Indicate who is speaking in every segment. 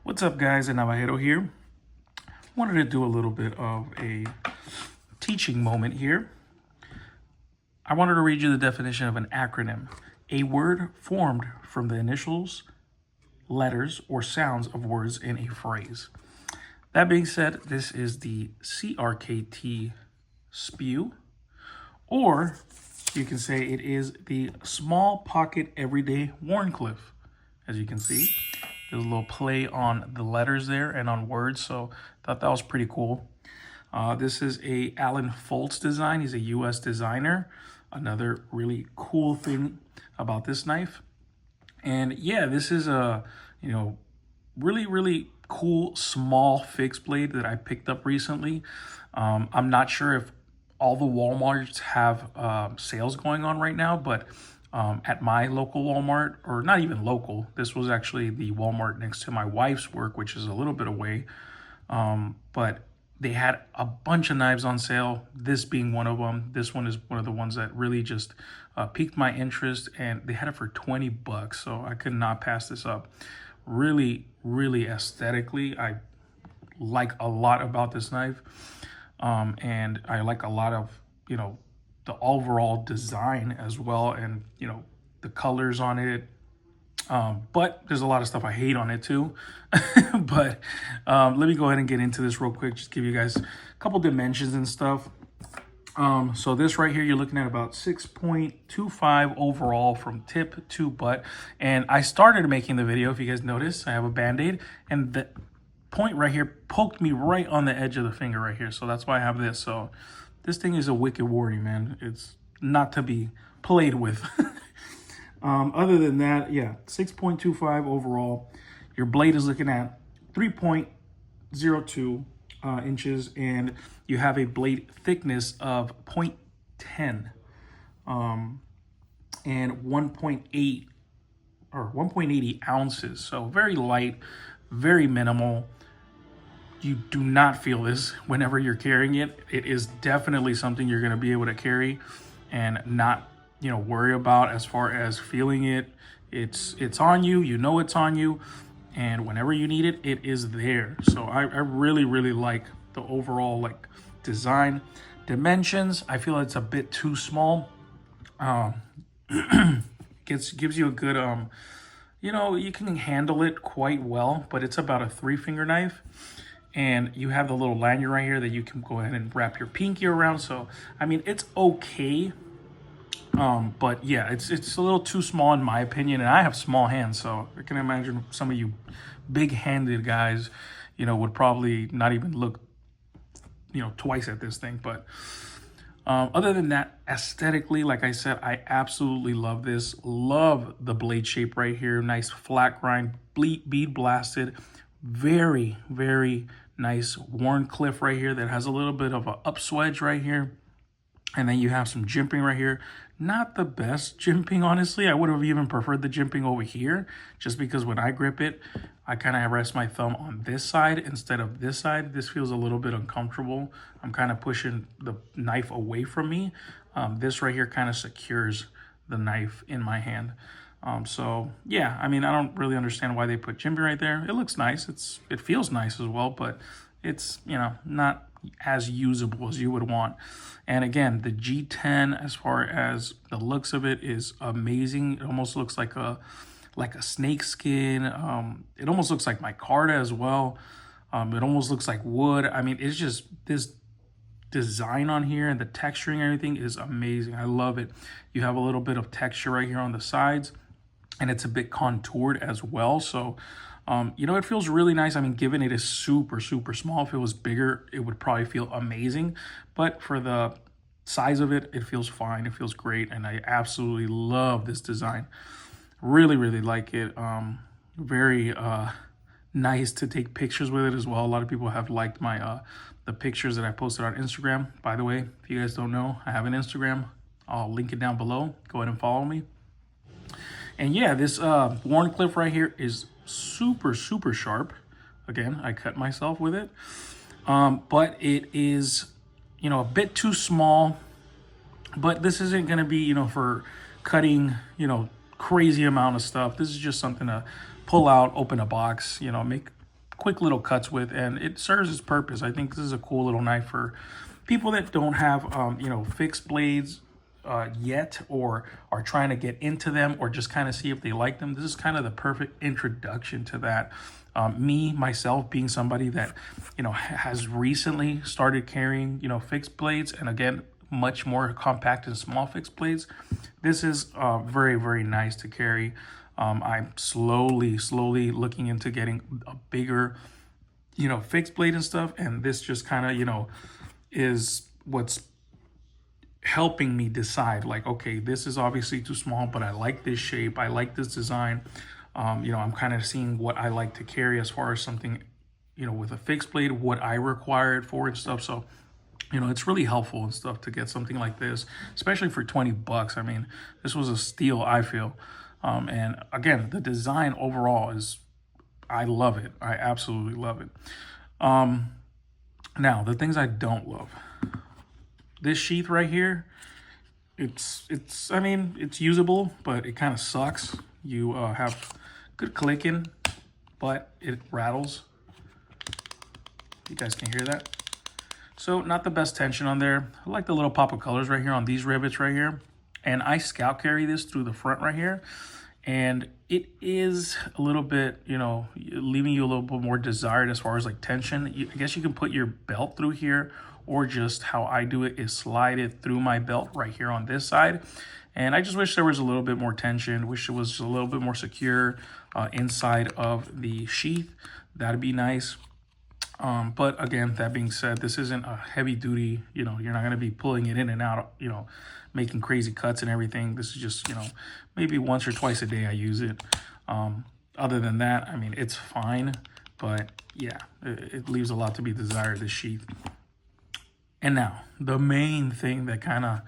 Speaker 1: What's up, guys? Navajero here. Wanted to do a little bit of a teaching moment here. I wanted to read you the definition of an acronym: a word formed from the initials, letters, or sounds of words in a phrase. That being said, this is the CRKT SPEW, or you can say it is the Small Pocket Everyday Warncliffe. As you can see, there's a little play on the letters there and on words, so I thought that was pretty cool. This is a Alan Foltz design. He's a U.S. designer. Another really cool thing about this knife. And yeah, this is a, really cool small fixed blade that I picked up recently. I'm not sure if all the Walmarts have sales going on right now, but at my local Walmart, or not even local, this was actually the Walmart next to my wife's work, which is a little bit away. But they had a bunch of knives on sale, this being one of them. This one is one of the ones that really just piqued my interest, and they had it for 20 bucks, so I could not pass this up. Really aesthetically, I like a lot about this knife, and I like a lot of, the overall design as well, and the colors on it. But there's a lot of stuff I hate on it too. But let me go ahead and get into this real quick, just give you guys a couple dimensions and stuff. So this right here, you're looking at about 6.25 overall from tip to butt. And I started making the video, if you guys notice, I have a Band-Aid, and the point right here poked me right on the edge of the finger right here. So that's why I have this. So this thing is a wicked warrior, man. It's not to be played with. Other than that, yeah, 6.25 overall. Your blade is looking at 3.02 inches, and you have a blade thickness of 0.10 and 1.8 or 1.80 ounces. So very light, very minimal. You do not feel this whenever you're carrying it. It is definitely something you're going to be able to carry and not, worry about as far as feeling it. It's on you, it's on you, and whenever you need it, it is there. So I really like the overall design. Dimensions, I feel it's a bit too small. Gives you a good you can handle it quite well, but it's about a 3-finger knife. And you have the little lanyard right here that you can go ahead and wrap your pinky around. So, I mean, it's okay. But yeah, it's a little too small in my opinion. And I have small hands, so I can imagine some of you big-handed guys, would probably not even look, twice at this thing. But other than that, aesthetically, like I said, I absolutely love this. Love the blade shape right here. Nice flat grind, bead blasted. Very nice Warncliffe right here that has a little bit of an upswedge right here, and then you have some jimping right here. Not the best jimping, honestly. I would have even preferred the jimping over here, just because when I grip it, I kind of rest my thumb on this side instead of this side. This feels a little bit uncomfortable. I'm kind of pushing the knife away from me. This right here kind of secures the knife in my hand. So yeah, I mean, I don't really understand why they put jimping right there. It looks nice. It feels nice as well, but it's, not as usable as you would want. And again, the G10, as far as the looks of it, is amazing. It almost looks like a snake skin. It almost looks like micarta as well. It almost looks like wood. I mean, it's just this design on here, and the texturing and everything is amazing. I love it. You have a little bit of texture right here on the sides, and it's a bit contoured as well. So, it feels really nice. I mean, given it is super small, if it was bigger, it would probably feel amazing. But for the size of it, it feels fine. It feels great, and I absolutely love this design. Really like it. Very nice to take pictures with it as well. A lot of people have liked my the pictures that I posted on Instagram. By the way, if you guys don't know, I have an Instagram. I'll link it down below. Go ahead and follow me. And yeah, this Warncliffe right here is super sharp. Again, I cut myself with it. But it is, a bit too small. But this isn't going to be, for cutting, crazy amount of stuff. This is just something to pull out, open a box, make quick little cuts with, and it serves its purpose. I think this is a cool little knife for people that don't have, you know, fixed blades yet, or are trying to get into them, or just kind of see if they like them. This is kind of the perfect introduction to that. Myself, being somebody that, you know, has recently started carrying, you know, fixed blades, and again, much more compact and small fixed blades, this is very, very nice to carry. I'm slowly looking into getting a bigger, you know, fixed blade and stuff, and this just kind of, you know, is what's helping me decide, like, okay, this is obviously too small, but I like this shape, I like this design. You know, I'm kind of seeing what I like to carry as far as something, you know, with a fixed blade, what I require it for and stuff. So, you know, it's really helpful and stuff to get something like this, especially for 20 bucks. I mean, this was a steal, I feel. And again, the design overall is, I love it. I absolutely love it. Now, the things I don't love. This sheath right here, I mean, it's usable, but it kind of sucks. You have good clicking, but it rattles. You guys can hear that. So not the best tension on there. I like the little pop of colors right here on these rivets right here. And I scout carry this through the front right here. And it is a little bit, you know, leaving you a little bit more desired as far as like tension. I guess you can put your belt through here, or just how I do it is slide it through my belt right here on this side. And I just wish there was a little bit more tension, wish it was a little bit more secure inside of the sheath. That'd be nice. But again, that being said, this isn't a heavy duty, you know, you're not going to be pulling it in and out, you know, making crazy cuts and everything. This is just, you know, maybe once or twice a day I use it. Other than that, I mean, it's fine, but yeah, it leaves a lot to be desired, this sheath. And now, the main thing that kind of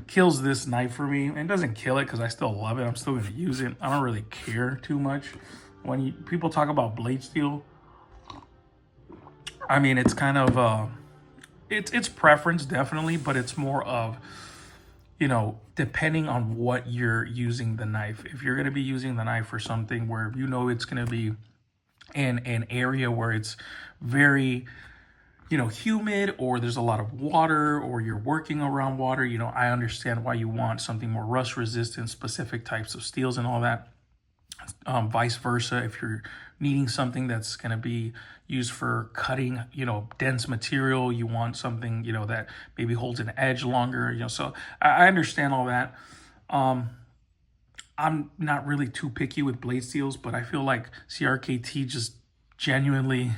Speaker 1: kills this knife for me, and doesn't kill it because I still love it, I'm still going to use it. I don't really care too much. When people talk about blade steel, I mean, it's kind of, it's preference, definitely, but it's more of, you know, depending on what you're using the knife. If you're going to be using the knife for something where you know it's going to be in an area where it's very, you know, humid, or there's a lot of water, or you're working around water, you know, I understand why you want something more rust resistant, specific types of steels and all that. Vice versa, if you're needing something that's going to be used for cutting, you know, dense material, you want something, you know, that maybe holds an edge longer, you know. So I understand all that. I'm not really too picky with blade steels, but I feel like CRKT just genuinely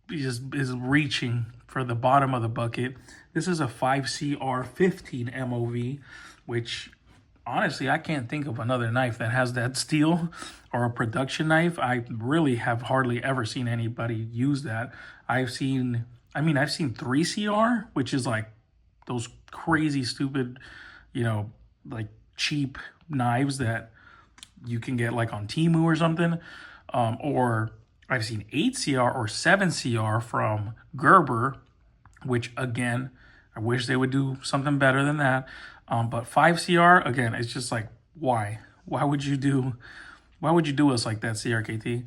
Speaker 1: is reaching for the bottom of the bucket. This is a 5CR15 MOV, which honestly, I can't think of another knife that has that steel, or a production knife. I really have hardly ever seen anybody use that. I've seen 3CR, which is like those crazy, stupid, you know, like cheap knives that you can get like on Temu or something. Or I've seen 8CR or 7CR from Gerber, which again, I wish they would do something better than that. But 5CR, again, it's just like, why? Why would you do us like that, CRKT?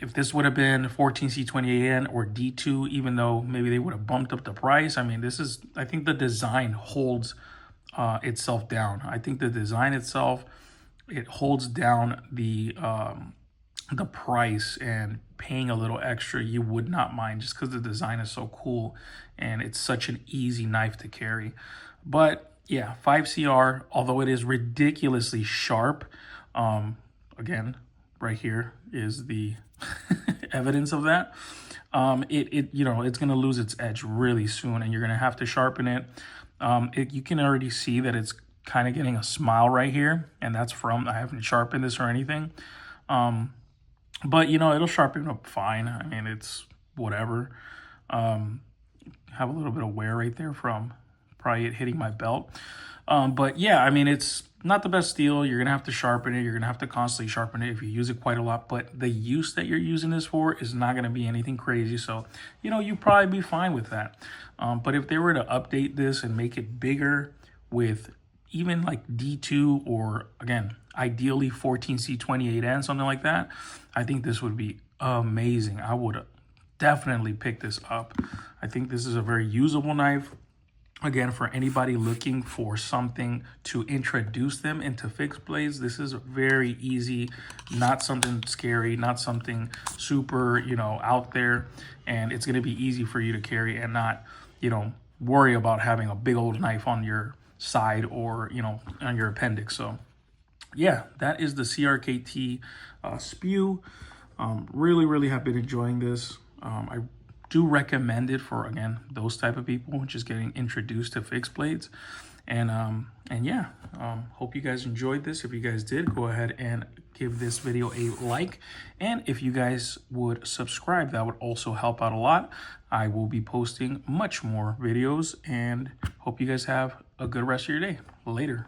Speaker 1: If this would have been 14C28N or D2, even though maybe they would have bumped up the price, I mean, I think the design holds itself down. I think the design itself, it holds down the price, and paying a little extra, you would not mind, just because the design is so cool and it's such an easy knife to carry. But yeah, 5CR, although it is ridiculously sharp, again, right here is the evidence of that. You know, it's going to lose its edge really soon, and you're going to have to sharpen it. You can already see that it's kind of getting a smile right here, and that's from, I haven't sharpened this or anything. But, you know, it'll sharpen up fine. I mean, it's whatever. Have a little bit of wear right there from probably it hitting my belt. But yeah, I mean, it's not the best steel. You're going to have to sharpen it. You're going to have to constantly sharpen it if you use it quite a lot. But the use that you're using this for is not going to be anything crazy. So, you know, you'd probably be fine with that. But if they were to update this and make it bigger with even like D2, or again, ideally 14C28N, something like that, I think this would be amazing. I would definitely pick this up. I think this is a very usable knife. Again, for anybody looking for something to introduce them into fixed blades, this is very easy, not something scary, not something super, you know, out there. And it's going to be easy for you to carry and not, you know, worry about having a big old knife on your side or, you know, on your appendix. So yeah, that is the CRKT SPEW. Really have been enjoying this. I do recommend it for, again, those type of people just getting introduced to fixed blades. And yeah, hope you guys enjoyed this. If you guys did, go ahead and give this video a like. And if you guys would subscribe, that would also help out a lot. I will be posting much more videos, and hope you guys have a good rest of your day. Later.